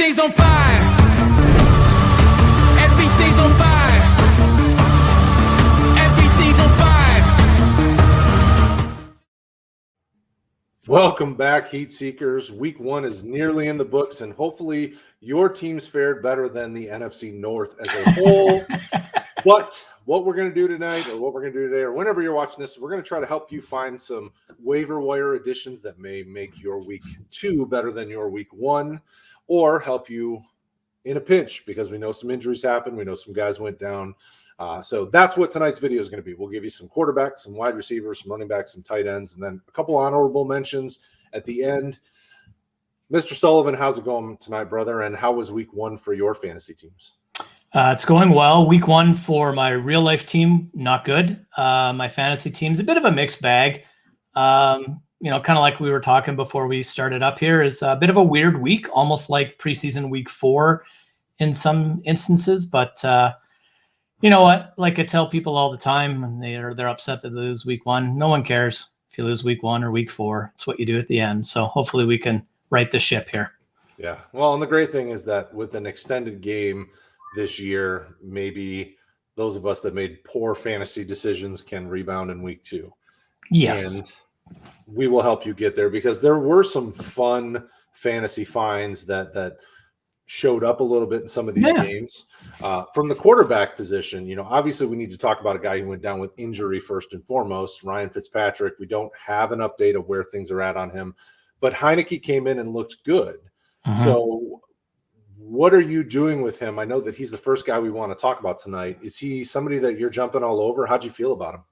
Everything's on fire. Everything's on fire. Everything's on fire. Welcome back, Heat Seekers. Week 1 is nearly in the books, and hopefully your team's fared better than the NFC North as a whole. But what we're going to do tonight, or what we're going to do today, or whenever you're watching this, we're going to try to help you find some waiver wire additions that may make your week 2 better than your week 1, or help you in a pinch, because we know some injuries happened. We know some guys went down. So that's what tonight's video is going to be. We'll give you some quarterbacks, some wide receivers, some running backs, some tight ends, and then a couple honorable mentions at the end. Mr. Sullivan, how's it going tonight, brother? And how was week 1 for your fantasy teams? It's going well. Week 1 for my real life team, not good. My fantasy team's a bit of a mixed bag. Kind of like we were talking before we started up here, is a bit of a weird week, almost like preseason week 4 in some instances. But you know what? Like I tell people all the time, when they're upset that they lose week 1. No one cares if you lose week 1 or week 4. It's what you do at the end. So hopefully we can right the ship here. Yeah. Well, and the great thing is that with an extended game this year, maybe those of us that made poor fantasy decisions can rebound in week 2. Yes. And we will help you get there, because there were some fun fantasy finds that showed up a little bit in some of these games. From the quarterback position, obviously we need to talk about a guy who went down with injury first and foremost, Ryan Fitzpatrick. We don't have an update of where things are at on him, but Heineke came in and looked good. Mm-hmm. So what are you doing with him? I know that he's the first guy we want to talk about tonight. Is he somebody that you're jumping all over? How'd you feel about him?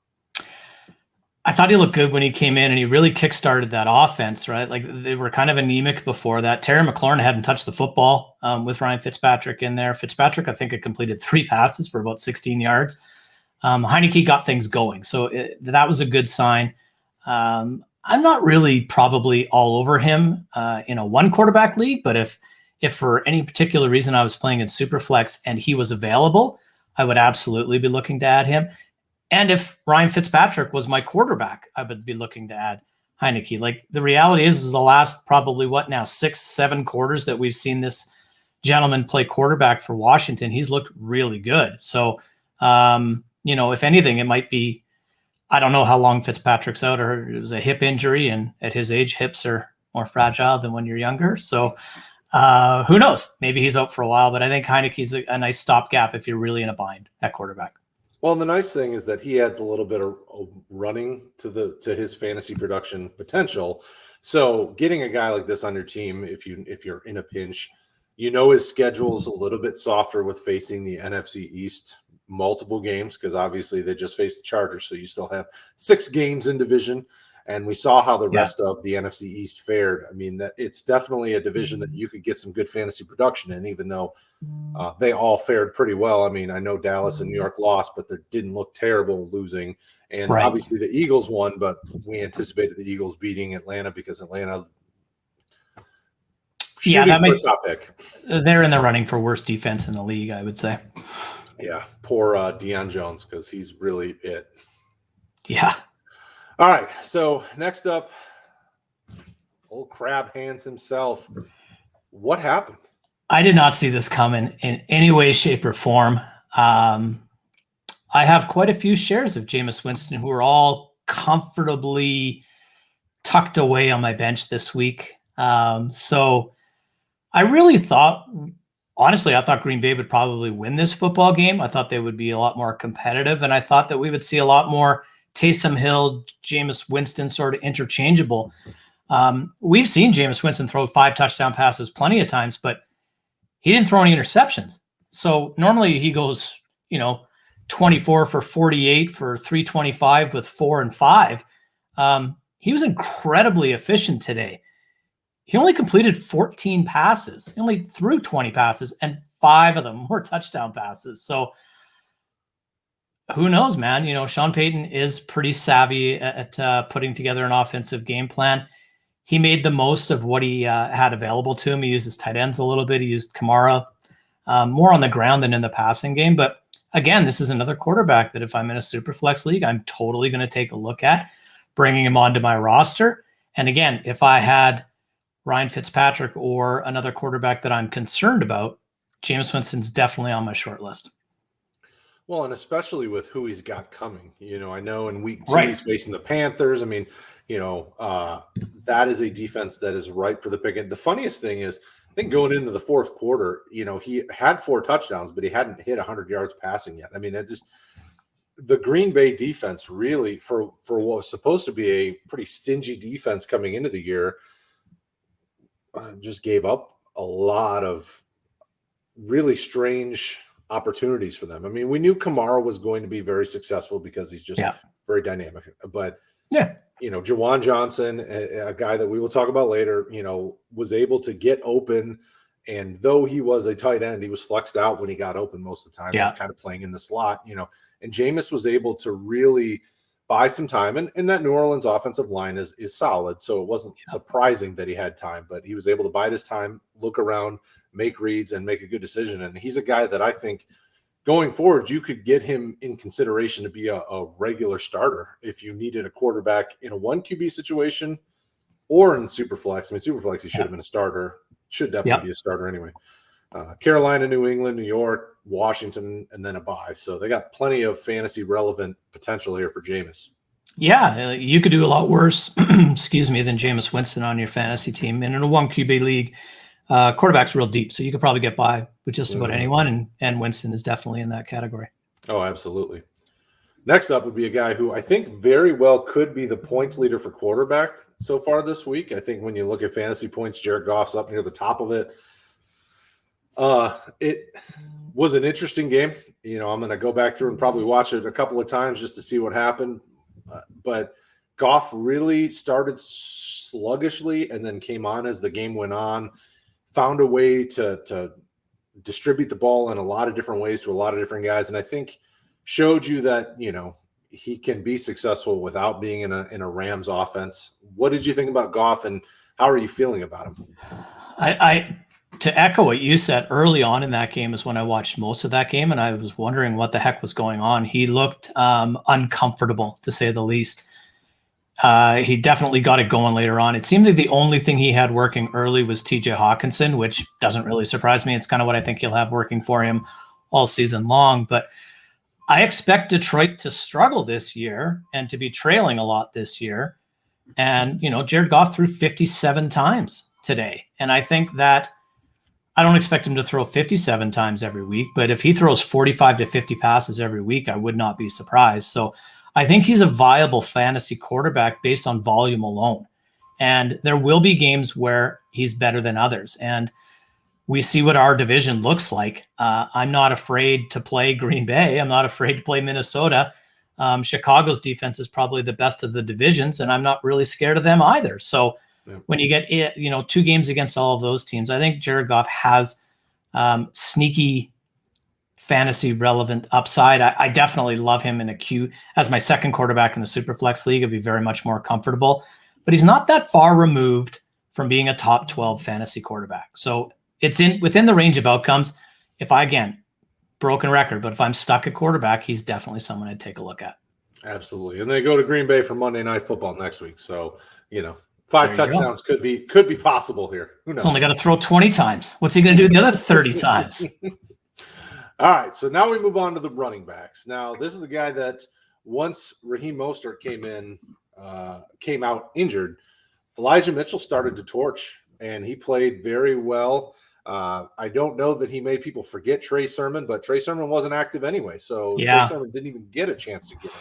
I thought he looked good when he came in, and he really kickstarted that offense, right? Like, they were kind of anemic before that. Terry McLaurin hadn't touched the football with Ryan Fitzpatrick in there. Fitzpatrick, I think, had completed 3 passes for about 16 yards. Heineke got things going. So that was a good sign. I'm not really probably all over him in a 1 quarterback league, but if for any particular reason I was playing in Superflex and he was available, I would absolutely be looking to add him. And if Ryan Fitzpatrick was my quarterback, I would be looking to add Heineke. Like, the reality is the last probably 6-7 quarters that we've seen this gentleman play quarterback for Washington, he's looked really good. So, if anything, it might be, I don't know how long Fitzpatrick's out, or it was a hip injury, and at his age, hips are more fragile than when you're younger. So who knows? Maybe he's out for a while, but I think Heineke's a nice stopgap if you're really in a bind at quarterback. Well, the nice thing is that he adds a little bit of running to his fantasy production potential. So getting a guy like this on your team, if you're in a pinch, his schedule is a little bit softer with facing the NFC East multiple games, because obviously they just faced the Chargers, so you still have 6 games in division. And we saw how the rest of the NFC East fared. I mean, that it's definitely a division that you could get some good fantasy production in, even though they all fared pretty well. I mean, I know Dallas and New York lost, but they didn't look terrible losing. And obviously the Eagles won, but we anticipated the Eagles beating Atlanta because Atlanta that for a top pick. They're in the running for worst defense in the league, I would say. Yeah, poor Deion Jones, because he's really it. Yeah. All right, so next up, old Crab Hands himself. What happened? I did not see this coming in any way, shape, or form. I have quite a few shares of Jameis Winston who are all comfortably tucked away on my bench this week. So I really thought, honestly, I thought Green Bay would probably win this football game. I thought they would be a lot more competitive, and I thought that we would see a lot more Taysom Hill, Jameis Winston sort of interchangeable. We've seen Jameis Winston throw 5 touchdown passes plenty of times, but he didn't throw any interceptions. So normally he goes, 24 for 48 for 325 with 4 and 5. He was incredibly efficient today. He only completed 14 passes. He only threw 20 passes, and 5 of them were touchdown passes. So who knows, man? Sean Payton is pretty savvy at putting together an offensive game plan. He made the most of what he had available to him. He used his tight ends a little bit. He used Kamara more on the ground than in the passing game. But again, this is another quarterback that if I'm in a super flex league, I'm totally going to take a look at bringing him onto my roster. And again, if I had Ryan Fitzpatrick or another quarterback that I'm concerned about, Jameis Winston's definitely on my short list. Well, and especially with who he's got coming. I know in week 2 Right. he's facing the Panthers. I mean, that is a defense that is ripe for the pick. And the funniest thing is, I think going into the fourth quarter, he had 4 touchdowns, but he hadn't hit 100 yards passing yet. I mean, the Green Bay defense really, for what was supposed to be a pretty stingy defense coming into the year, just gave up a lot of really strange opportunities for them. I mean, we knew Kamara was going to be very successful because he's just very dynamic. But Juwan Johnson, a guy that we will talk about later, was able to get open. And though he was a tight end, he was flexed out when he got open most of the time. He was kind of playing in the slot, and Jameis was able to really buy some time. And that New Orleans offensive line is solid. So it wasn't surprising that he had time, but he was able to bide his time, look around, make reads, and make a good decision. And he's a guy that I think going forward, you could get him in consideration to be a regular starter if you needed a quarterback in a 1 QB situation or in Superflex. I mean, Superflex, he should have been a starter. Should definitely be a starter anyway. Carolina, New England, New York, Washington, and then a bye. So they got plenty of fantasy relevant potential here for Jameis. Yeah, you could do a lot worse, than Jameis Winston on your fantasy team. And in a 1 QB league, quarterback's real deep, so you could probably get by with just about anyone, and Winston is definitely in that category. Oh, absolutely. Next up would be a guy who I think very well could be the points leader for quarterback so far this week. I think when you look at fantasy points, Jared Goff's up near the top of it. It was an interesting game. I'm going to go back through and probably watch it a couple of times just to see what happened. But Goff really started sluggishly and then came on as the game went on, found a way to distribute the ball in a lot of different ways to a lot of different guys. And I think showed you that, he can be successful without being in a Rams offense. What did you think about Goff, and how are you feeling about him? I to echo what you said, early on in that game is when I watched most of that game, and I was wondering what the heck was going on. He looked uncomfortable, to say the least. He definitely got it going later on. It seemed like the only thing he had working early was TJ Hawkinson, which doesn't really surprise me. It's kind of what I think he'll have working for him all season long. But I expect Detroit to struggle this year and to be trailing a lot this year. And, Jared Goff threw 57 times today. And I think that I don't expect him to throw 57 times every week, but if he throws 45 to 50 passes every week, I would not be surprised. So I think he's a viable fantasy quarterback based on volume alone. And there will be games where he's better than others. And we see what our division looks like. I'm not afraid to play Green Bay. I'm not afraid to play Minnesota. Chicago's defense is probably the best of the divisions, and I'm not really scared of them either. So when you get 2 games against all of those teams, I think Jared Goff has sneaky fantasy relevant upside. I definitely love him in a queue as my second quarterback in the Superflex league. I'd be very much more comfortable, but he's not that far removed from being a top 12 fantasy quarterback. So it's within the range of outcomes. If I, again, broken record, but if I'm stuck at quarterback, he's definitely someone I'd take a look at. Absolutely. And they go to Green Bay for Monday Night Football next week. So, 5 touchdowns could be possible here. Who knows? He's only got to throw 20 times. What's he going to do the other 30 times? All right. So now we move on to the running backs. Now, this is a guy that once Raheem Mostert came out injured, Elijah Mitchell started to torch, and he played very well. I don't know that he made people forget Trey Sermon, but Trey Sermon wasn't active anyway, so Trey Sermon didn't even get a chance to get in.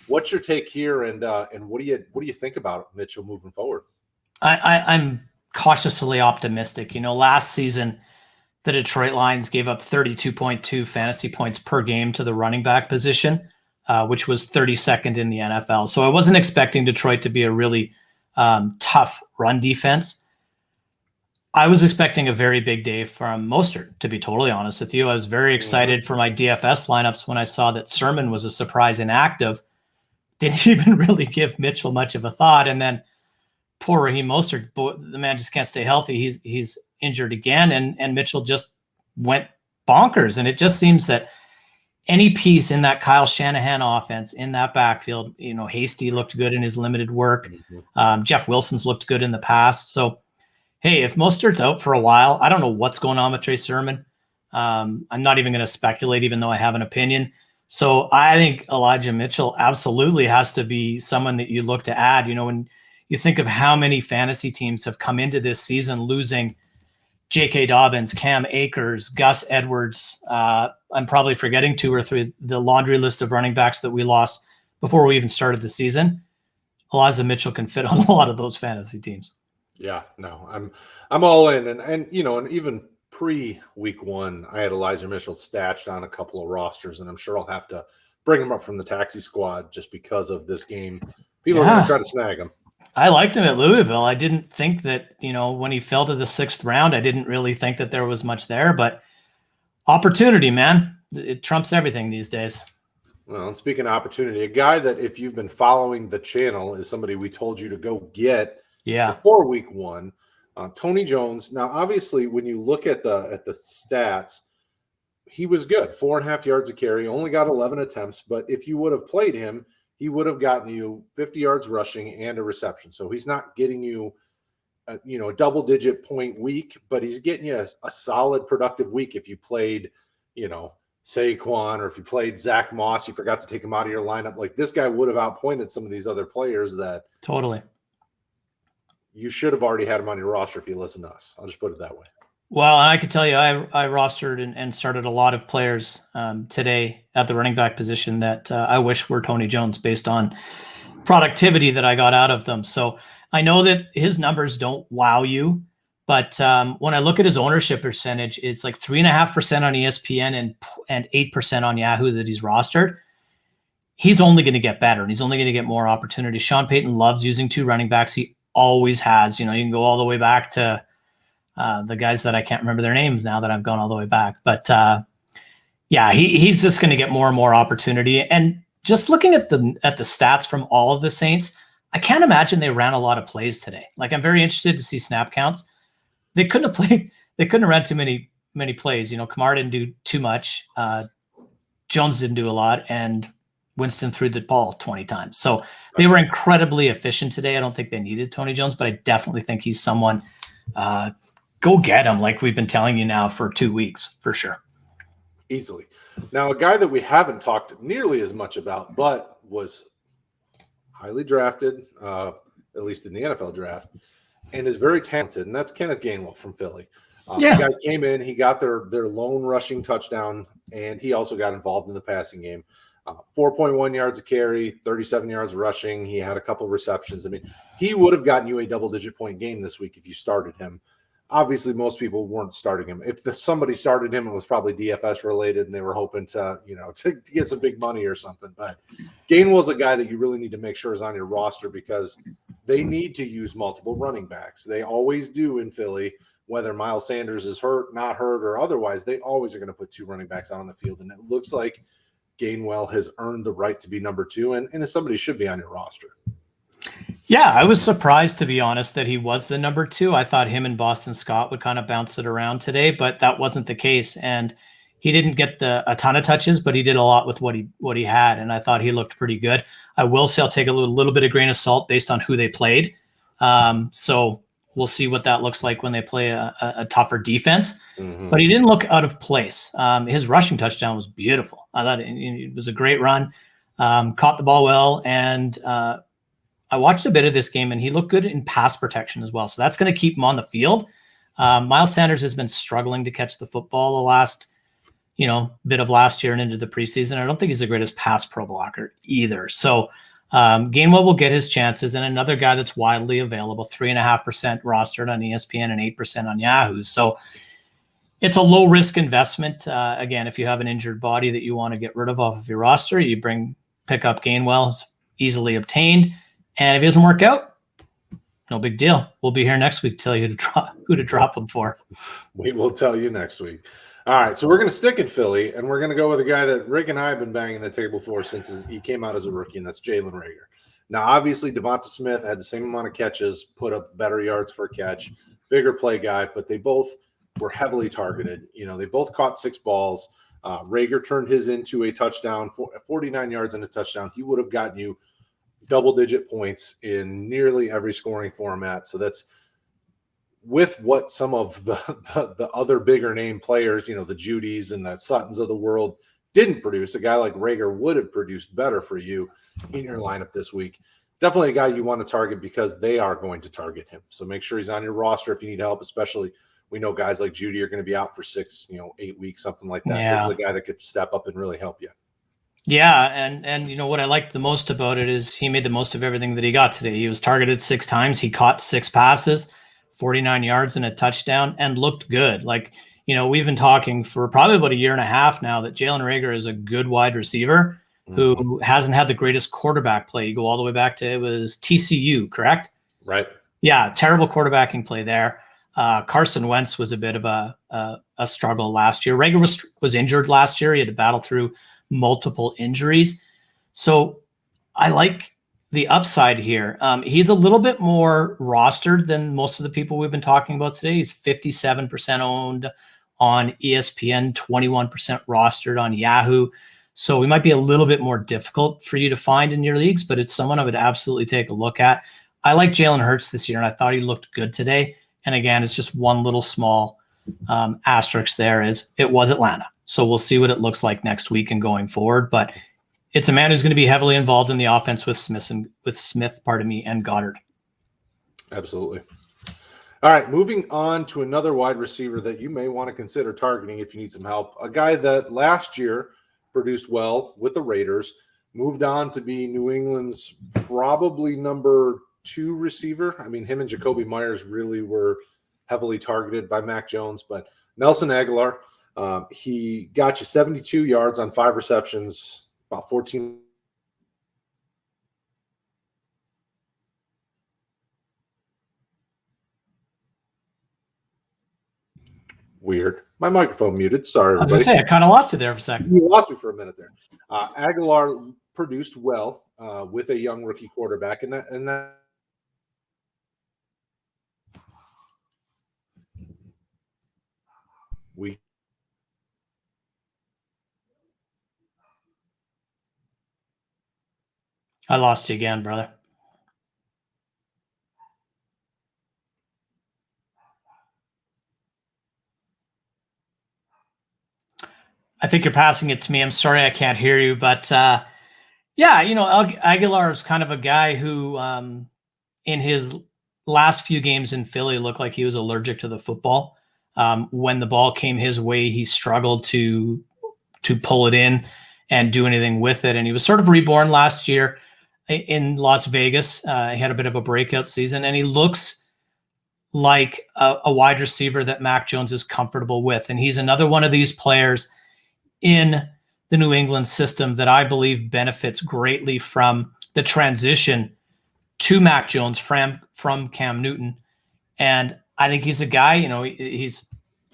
What's your take here, and what do you think about Mitchell moving forward? I'm cautiously optimistic. Last season, the Detroit Lions gave up 32.2 fantasy points per game to the running back position, which was 32nd in the NFL. So I wasn't expecting Detroit to be a really tough run defense. I was expecting a very big day from Mostert, to be totally honest with you. I was very excited for my DFS lineups when I saw that Sermon was a surprise inactive. Didn't even really give Mitchell much of a thought. And then poor Raheem Mostert, the man just can't stay healthy. He's injured again, and Mitchell just went bonkers. And it just seems that any piece in that Kyle Shanahan offense, in that backfield, Hasty looked good in his limited work. Jeff Wilson's looked good in the past. So Hey, if Mostert's out for a while, I don't know what's going on with Trey Sermon. I'm not even going to speculate, even though I have an opinion. So I think Elijah Mitchell absolutely has to be someone that you look to add. When you think of how many fantasy teams have come into this season losing J.K. Dobbins, Cam Akers, Gus Edwards. I'm probably forgetting 2 or 3, the laundry list of running backs that we lost before we even started the season. Elijah Mitchell can fit on a lot of those fantasy teams. Yeah, no, I'm all in. And even pre-week 1, I had Elijah Mitchell stashed on a couple of rosters, and I'm sure I'll have to bring him up from the taxi squad just because of this game. People are going to try to snag him. I liked him at Louisville. I didn't think that, when he fell to the 6th round, I didn't really think that there was much there, but opportunity, man, it trumps everything these days. Well, and speaking of opportunity, a guy that if you've been following the channel is somebody we told you to go get before week 1, Tony Jones. Now, obviously, when you look at the stats, he was good, 4.5 yards a carry, only got 11 attempts, but if you would have played him, he would have gotten you 50 yards rushing and a reception. So he's not getting you, a double-digit point week, but he's getting you a solid, productive week. If you played, Saquon, or if you played Zach Moss, you forgot to take him out of your lineup. Like, this guy would have outpointed some of these other players that totally you should have already had him on your roster if you listen to us. I'll just put it that way. Well, and I could tell you, I rostered and started a lot of players today at the running back position that I wish were Tony Jones based on productivity that I got out of them. So I know that his numbers don't wow you, but when I look at his ownership percentage, it's like 3.5% on ESPN and 8% on Yahoo that he's rostered. He's only going to get better, and he's only going to get more opportunities. Sean Payton loves using 2 running backs. He always has. You can go all the way back to the guys that I can't remember their names now that I've gone all the way back. But he's just going to get more and more opportunity. And just looking at the stats from all of the Saints, I can't imagine they ran a lot of plays today. Like, I'm very interested to see snap counts. They couldn't have ran too many plays. Kamara didn't do too much. Jones didn't do a lot, and Winston threw the ball 20 times. So they were incredibly efficient today. I don't think they needed Tony Jones, but I definitely think he's someone. Go get him, like we've been telling you now for 2 weeks, for sure. Easily. Now, a guy that we haven't talked nearly as much about, but was highly drafted, at least in the NFL draft, and is very talented, and that's Kenneth Gainwell from Philly. The guy came in, he got their lone rushing touchdown, and he also got involved in the passing game. 4.1 yards a carry, 37 yards rushing. He had a couple receptions. I mean, he would have gotten you a double-digit point game this week if you started him. Obviously, most people weren't starting him. If somebody started him, it was probably DFS related, and they were hoping to get some big money or something. But Gainwell's a guy that you really need to make sure is on your roster because they need to use multiple running backs. They always do in Philly, whether Miles Sanders is hurt, not hurt, or otherwise. They always are going to put 2 running backs out on the field, and it looks like Gainwell has earned the right to be number 2, and somebody should be on your roster. Yeah, I was surprised, to be honest, that he was the number 2. I thought him and Boston Scott would kind of bounce it around today, but that wasn't the case. And he didn't get a ton of touches, but he did a lot with what he had, and I thought he looked pretty good. I will say I'll take a little bit of grain of salt based on who they played. So we'll see what that looks like when they play a tougher defense. Mm-hmm. But he didn't look out of place. His rushing touchdown was beautiful. I thought it was a great run. Caught the ball well, and I watched a bit of this game, and he looked good in pass protection as well. So that's going to keep him on the field. Miles Sanders has been struggling to catch the football the last, bit of last year and into the preseason. I don't think he's the greatest pass pro blocker either. So Gainwell will get his chances, and another guy that's widely available, 3.5% rostered on ESPN and 8% on Yahoo. So it's a low risk investment. Again, if you have an injured body that you want to get rid of off of your roster, you pick up Gainwell, it's easily obtained. And if it doesn't work out, no big deal. We'll be here next week to tell you who to drop them for. We will tell you next week. All right, so we're going to stick in Philly, and we're going to go with a guy that Rick and I have been banging the table for since he came out as a rookie, and that's Jalen Reagor. Now, obviously, Devonta Smith had the same amount of catches, put up better yards per catch, bigger play guy, but they both were heavily targeted. They both caught 6 balls. Reagor turned his into a touchdown, 49 yards and a touchdown. He would have gotten you double-digit points in nearly every scoring format. So that's with what some of the other bigger name players, the Judys and the Suttons of the world didn't produce, a guy like Reagor would have produced better for you in your lineup this week. Definitely a guy you want to target because they are going to target him. So make sure he's on your roster if you need help, especially we know guys like Judy are going to be out for 6, 8 weeks, something like that. Yeah. This is a guy that could step up and really help you. Yeah, and what I liked the most about it is he made the most of everything that he got today. He was targeted 6 times. He caught 6 passes, 49 yards and a touchdown, and looked good. Like, we've been talking for probably about a year and a half now that Jalen Reagor is a good wide receiver who hasn't had the greatest quarterback play. You go all the way back to, it was TCU, correct? Right. Yeah, terrible quarterbacking play there. Carson Wentz was a bit of a struggle last year. Reagor was injured last year. He had to battle through multiple injuries. So I like the upside here. He's a little bit more rostered than most of the people we've been talking about today. He's 57% owned on ESPN, 21% rostered on Yahoo. So we might be a little bit more difficult for you to find in your leagues, but it's someone I would absolutely take a look at. I like Jalen Hurts this year, and I thought he looked good today. And again, it's just one little small asterisk there is it was Atlanta. So we'll see what it looks like next week and going forward. But it's a man who's going to be heavily involved in the offense with Smith and Goddard. Absolutely. All right, moving on to another wide receiver that you may want to consider targeting if you need some help. A guy that last year produced well with the Raiders, moved on to be New England's probably number 2 receiver. I mean, him and Jacoby Myers really were heavily targeted by Mac Jones, but Nelson Agholor, he got you 72 yards on 5 receptions, about 14. Weird. My microphone muted. Sorry, everybody. I was going to say, I kind of lost you there for a second. You lost me for a minute there. Agholor produced well with a young rookie quarterback, and that we I lost you again, brother. I think you're passing it to me. I'm sorry I can't hear you, but yeah, Agholor is kind of a guy who in his last few games in Philly looked like he was allergic to the football. When the ball came his way, he struggled to pull it in and do anything with it. And he was sort of reborn last year in Las Vegas. He had a bit of a breakout season, and he looks like a wide receiver that Mac Jones is comfortable with. And he's another one of these players in the New England system that I believe benefits greatly from the transition to Mac Jones from Cam Newton. And I think he's a guy, he's,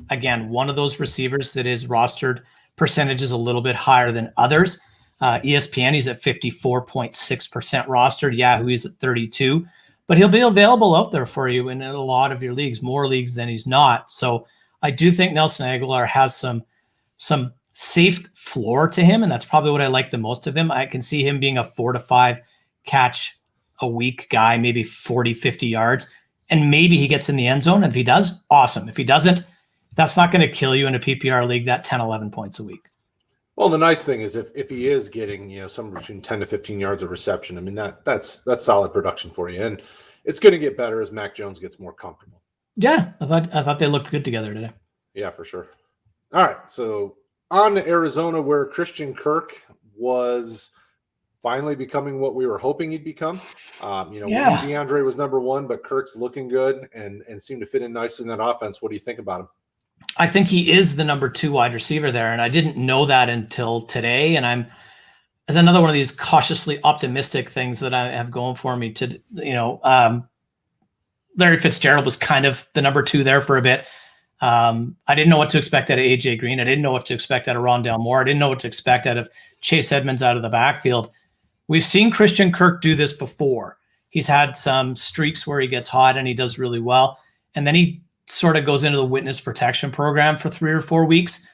again, one of those receivers that his rostered percentage is a little bit higher than others. ESPN, he's at 54.6% rostered. Yahoo, he's at 32. But he'll be available out there for you in a lot of your leagues, more leagues than he's not. So I do think Nelson Agholor has some safe floor to him, and that's probably what I like the most of him. I can see him being a 4 to 5 catch a week guy, maybe 40, 50 yards, and maybe he gets in the end zone. And if he does, awesome. If he doesn't, that's not going to kill you in a PPR league, that 10, 11 points a week. Well, the nice thing is if he is getting, somewhere between 10 to 15 yards of reception, I mean, that's solid production for you. And it's going to get better as Mac Jones gets more comfortable. Yeah, I thought they looked good together today. Yeah, for sure. All right, so on to Arizona, where Christian Kirk was finally becoming what we were hoping he'd become. We knew DeAndre was number 1, but Kirk's looking good and seemed to fit in nicely in that offense. What do you think about him? I think he is the number 2 wide receiver there, and I didn't know that until today. And as another one of these cautiously optimistic things that I have going for me Larry Fitzgerald was kind of the number 2 there for a bit. I didn't know what to expect out of AJ Green. I didn't know what to expect out of Rondale Moore. I didn't know what to expect out of Chase Edmonds out of the backfield. We've seen Christian Kirk do this before. He's had some streaks where he gets hot and he does really well. And then he sort of goes into the witness protection program for 3 or 4 weeks.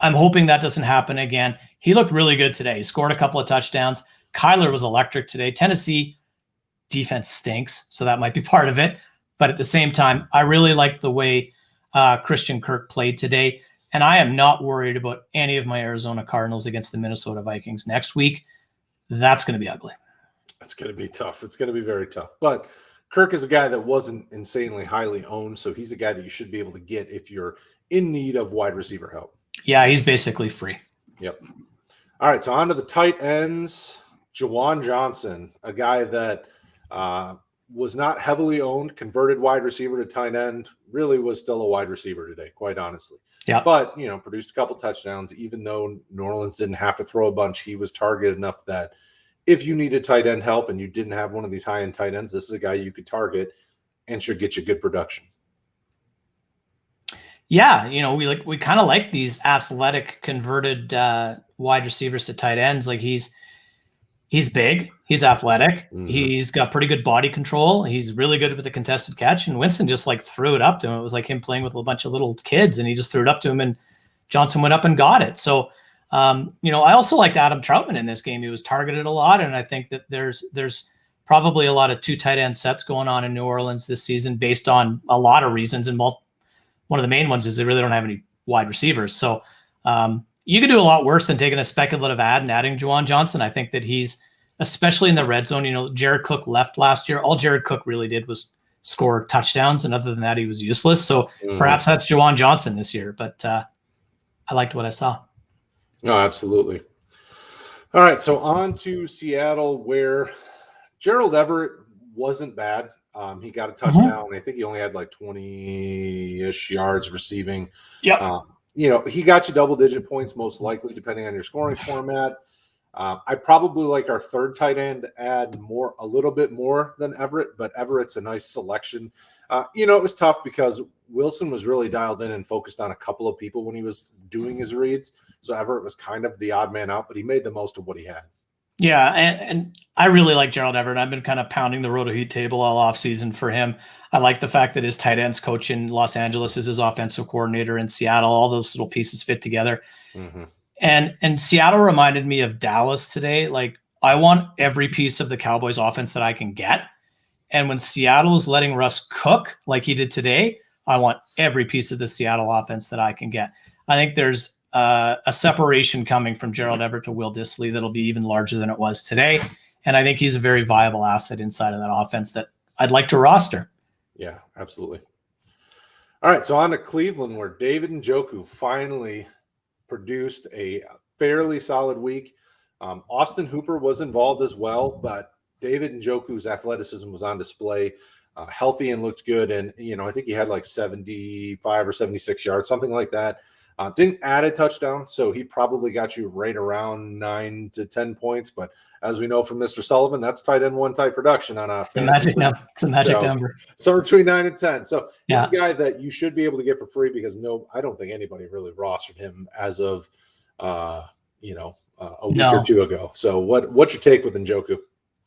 I'm hoping that doesn't happen again. He looked really good today. He scored a couple of touchdowns. Kyler was electric today. Tennessee defense stinks, so that might be part of it. But at the same time, I really liked the way Christian Kirk played today. And I am not worried about any of my Arizona Cardinals against the Minnesota Vikings next week. That's going to be ugly. It's going to be tough. It's going to be very tough. But Kirk is a guy that wasn't insanely highly owned, so he's a guy that you should be able to get if you're in need of wide receiver help. Yeah, he's basically free. Yep. All right, so on to the tight ends. Juwan Johnson, a guy that was not heavily owned, converted wide receiver to tight end, really was still a wide receiver today, quite honestly. Yeah. But, produced a couple touchdowns. Even though New Orleans didn't have to throw a bunch, he was targeted enough that if you needed tight end help and you didn't have one of these high-end tight ends, this is a guy you could target and should get you good production. Yeah, we kind of like these athletic converted wide receivers to tight ends. Like he's big, he's athletic, he's got pretty good body control, he's really good with the contested catch. And Winston just threw it up to him. It was like him playing with a bunch of little kids, and he just threw it up to him, and Johnson went up and got it. So, I also liked Adam Troutman in this game. He was targeted a lot, and I think that there's probably a lot of 2 tight end sets going on in New Orleans this season based on a lot of reasons, and one of the main ones is they really don't have any wide receivers. So you could do a lot worse than taking a speculative ad and adding Juwan Johnson. I think that he's, especially in the red zone, Jared Cook left last year. All Jared Cook really did was score touchdowns, and other than that, he was useless. So perhaps that's Juwan Johnson this year, but I liked what I saw. No, absolutely. All right, so on to Seattle, where Gerald Everett wasn't bad. He got a touchdown. I think he only had 20-ish yards receiving. Yep. He got you double-digit points most likely, depending on your scoring format. I probably like our third tight end add a little bit more than Everett, but Everett's a nice selection. It was tough because Wilson was really dialed in and focused on a couple of people when he was doing his reads. So Everett was kind of the odd man out, but he made the most of what he had. Yeah, and I really like Gerald Everett. I've been kind of pounding the Roto Heat table all offseason for him. I like the fact that his tight ends coach in Los Angeles is his offensive coordinator in Seattle. All those little pieces fit together. Mm-hmm. And Seattle reminded me of Dallas today. I want every piece of the Cowboys offense that I can get. And when Seattle is letting Russ cook like he did today, I want every piece of the Seattle offense that I can get. I think there's a separation coming from Gerald Everett to Will Dissly that'll be even larger than it was today. And I think he's a very viable asset inside of that offense that I'd like to roster. Yeah, absolutely. All right, so on to Cleveland, where David Njoku finally produced a fairly solid week. Austin Hooper was involved as well, but David Njoku's athleticism was on display, healthy and looked good. And, I think he had 75 or 76 yards, something like that. Didn't add a touchdown, so he probably got you right around 9 to 10 points. But as we know from Mr. Sullivan, that's tight end one type production on a magic number. It's a magic number. So between 9 and 10. So he's a guy that you should be able to get for free because I don't think anybody really rostered him as of a week or two ago. So what's your take with Njoku?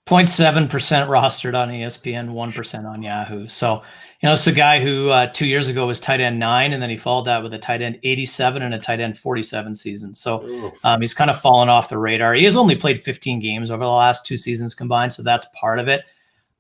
0.7% rostered on ESPN, 1% on Yahoo. So, it's a guy who 2 years ago was tight end 9, and then he followed that with a tight end 87 and a tight end 47 season. So he's kind of fallen off the radar. He has only played 15 games over the last 2 seasons combined, so that's part of it.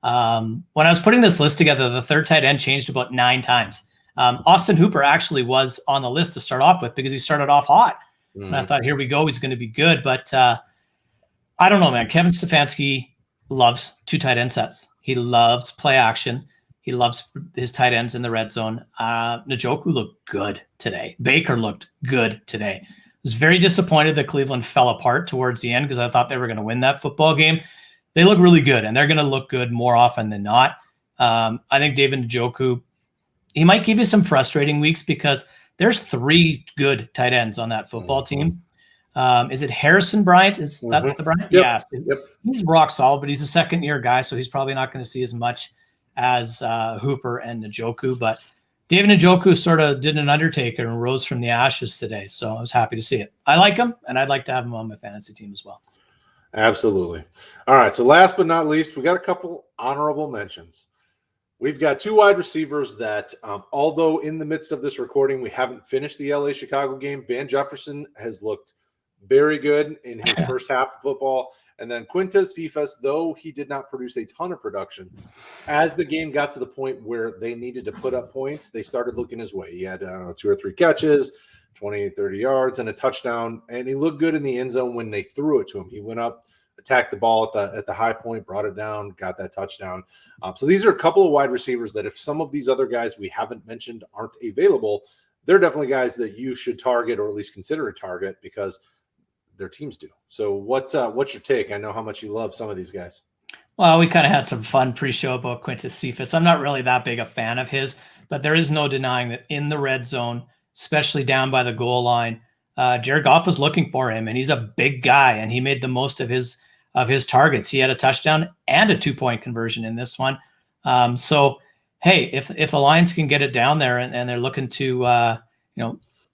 When I was putting this list together, the third tight end changed about 9 times. Austin Hooper actually was on the list to start off with because he started off hot. And I thought, here we go, he's going to be good. But I don't know, man. Kevin Stefanski loves 2 tight end sets. He loves play action. He loves his tight ends in the red zone. Njoku looked good today. Baker looked good today. I was very disappointed that Cleveland fell apart towards the end because I thought they were going to win that football game. They look really good, and they're going to look good more often than not. I think David Njoku, he might give you some frustrating weeks because there's 3 good tight ends on that football team. Is it Harrison Bryant? Is that the Bryant? Yep. Yeah. Yep. He's rock solid, but he's a second-year guy, so he's probably not going to see as much as Hooper and Njoku. But David Njoku sort of did an undertaker and rose from the ashes today, so I was happy to see it. I like him, and I'd like to have him on my fantasy team as well. Absolutely. All right, so last but not least, we got a couple honorable mentions. We've got 2 wide receivers that, although in the midst of this recording, we haven't finished the LA-Chicago game, Van Jefferson has looked very good in his first half of football. And then Quintez Cephus, though he did not produce a ton of production, as the game got to the point where they needed to put up points, they started looking his way. He had 2 or 3 catches, 28, 30 yards, and a touchdown. And he looked good in the end zone when they threw it to him. He went up, attacked the ball at the high point, brought it down, got that touchdown. So these are a couple of wide receivers that if some of these other guys we haven't mentioned aren't available, they're definitely guys that you should target or at least consider a target because their teams do. So what's your take? I know how much you love some of these guys. Well, we kind of had some fun pre-show about Quintez Cephus. I'm not really that big a fan of his, but there is no denying that in the red zone, especially down by the goal line, Jared Goff was looking for him, and he's a big guy, and he made the most of his targets. He had a touchdown and a 2-point conversion in this one. So, hey, if the Lions can get it down there and they're looking to,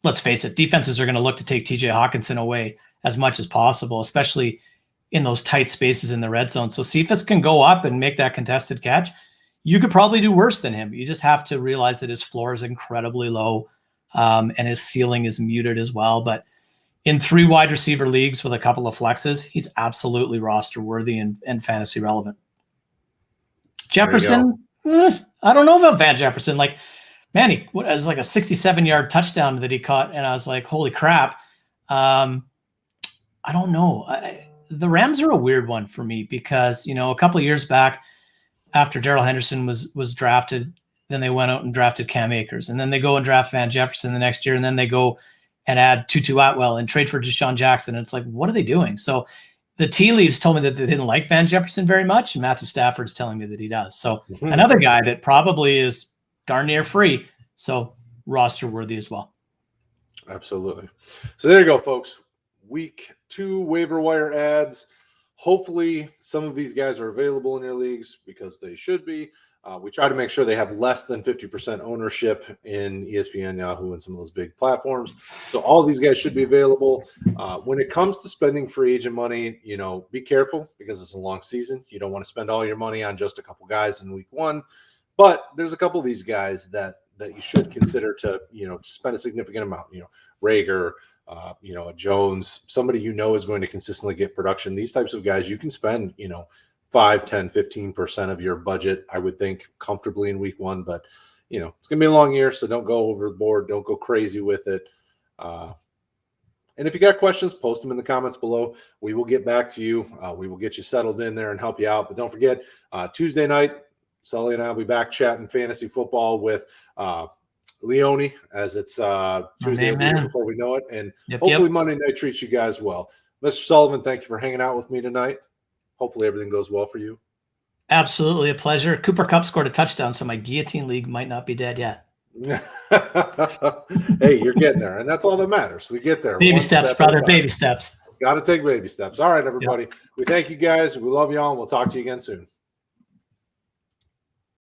let's face it, defenses are going to look to take TJ Hawkinson away as much as possible, especially in those tight spaces in the red zone. So Cephus can go up and make that contested catch. You could probably do worse than him. You just have to realize that his floor is incredibly low, and his ceiling is muted as well. But in 3 wide receiver leagues with a couple of flexes, he's absolutely roster worthy and fantasy relevant. Jefferson, I don't know about Van Jefferson. Like, man, it was like a 67-yard touchdown that he caught, and I was like, holy crap. I don't know. The Rams are a weird one for me because, a couple of years back after Darrell Henderson was drafted, then they went out and drafted Cam Akers, and then they go and draft Van Jefferson the next year, and then they go and add Tutu Atwell and trade for Deshaun Jackson. And it's like, what are they doing? So the tea leaves told me that they didn't like Van Jefferson very much, and Matthew Stafford's telling me that he does. So another guy that probably is darn near free, so roster worthy as well. Absolutely. So there you go, folks. Week 2 waiver wire ads. Hopefully some of these guys are available in your leagues because they should be. We try to make sure they have less than 50% ownership in ESPN, Yahoo, and some of those big platforms. So all of these guys should be available. When it comes to spending free agent money, be careful because it's a long season. You don't want to spend all your money on just a couple guys in week 1. But there's a couple of these guys that you should consider to, spend a significant amount. Reagor, a Jones, somebody is going to consistently get production. These types of guys you can spend, 5, 10, 15% of your budget, I would think, comfortably in week 1. But, it's going to be a long year, so don't go overboard. Don't go crazy with it. And if you got questions, post them in the comments below. We will get back to you. We will get you settled in there and help you out. But don't forget, Tuesday night, Sully and I will be back chatting fantasy football with Leone, as it's Tuesday before we know it. And hopefully Monday night treats you guys well. Mr. Sullivan, thank you for hanging out with me tonight. Hopefully everything goes well for you. Absolutely a pleasure. Cooper Kupp scored a touchdown, so my guillotine league might not be dead yet. Hey, you're getting there, and that's all that matters. We get there. Baby steps, brother. Baby steps. Got to take baby steps. All right, everybody. We thank you guys. We love y'all, and we'll talk to you again soon.